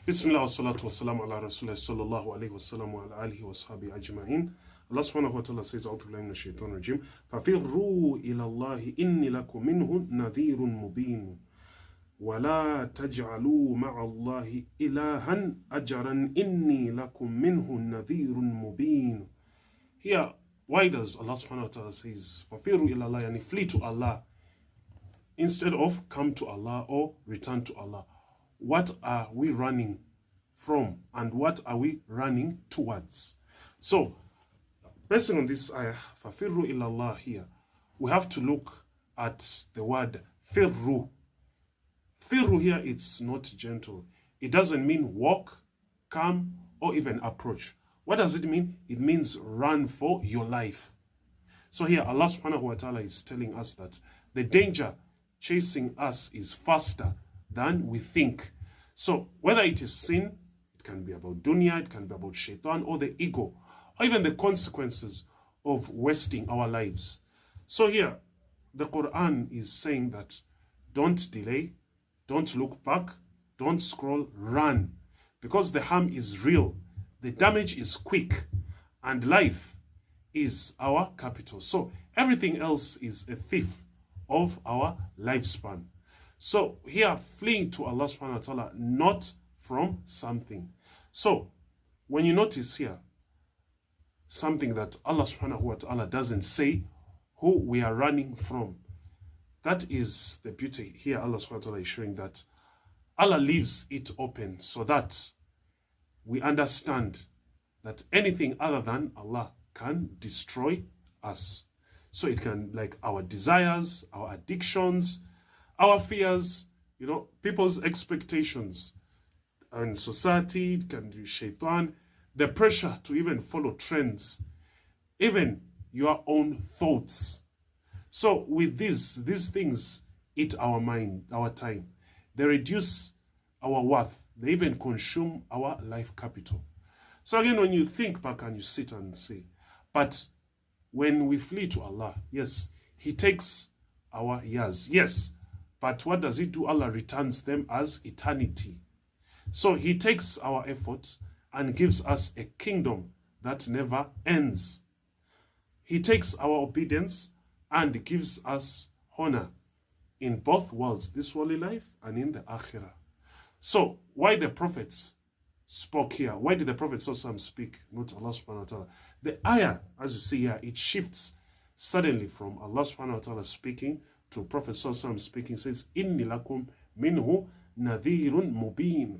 Bismillah wa salatu wa salam ala Rasulullah sallallahu alayhi wa sallam wa ala alihi wa sahbihi ajma'in. Allah subhanahu wa ta'ala says, A'udhu billahi minash shaitanir rajim. فَفِرُّوا إِلَى اللَّهِ إِنِّي لَكُم مِّنْهُ نَذِيرٌ مُبِينٌ وَلَا تَجْعَلُوا مَعَ اللَّهِ إِلَٰهًا أَجَرًا إِنِّي لَكُم مِّنْهُ نَذِيرٌ مُبِينٌ. Here, why does Allah subhanahu wa ta'ala says, فَفِرُّوا إِلَى اللَّهِ, yani flee to Allah, instead of come to Allah or return to Allah? What are we running from and what are we running towards? So, based on this ayah, فَفِرُّوا إِلَى اللَّهِ, here, we have to look at the word firru. Firru here, it's not gentle. It doesn't mean walk, come, or even approach. What does it mean? It means run for your life. So here, Allah subhanahu wa ta'ala is telling us that the danger chasing us is faster than we think. So whether it is sin, it can be about dunya, it can be about shaitan or the ego, or even the consequences of wasting our lives. So here, the Quran is saying that don't delay, don't look back, don't scroll, run. Because the harm is real, the damage is quick, and life is our capital. So everything else is a thief of our lifespan. So here, fleeing to Allah subhanahu wa ta'ala, not from something. So when you notice here, something that Allah subhanahu wa ta'ala doesn't say who we are running from, that is the beauty. Here Allah subhanahu wa ta'ala is showing that Allah leaves it open so that we understand that anything other than Allah can destroy us. So it can, like our desires, our addictions, our fears, people's expectations, and society, it can do shaitan, the pressure to even follow trends, even your own thoughts. So with these things eat our mind, our time. They reduce our worth. They even consume our life capital. So again, when you think back and you sit and say, but when we flee to Allah, yes, He takes our years, yes, but what does He do? Allah returns them as eternity. So He takes our efforts and gives us a kingdom that never ends. He takes our obedience and gives us honor in both worlds, this worldly life and in the akhirah. So why the prophets spoke here? Why did the Prophet speak, not Allah subhanahu wa ta'ala? The ayah, as you see here, it shifts suddenly from Allah subhanahu wa ta'ala speaking to Prophet speaking, says, Inni lakum minhu nadhirun mubin.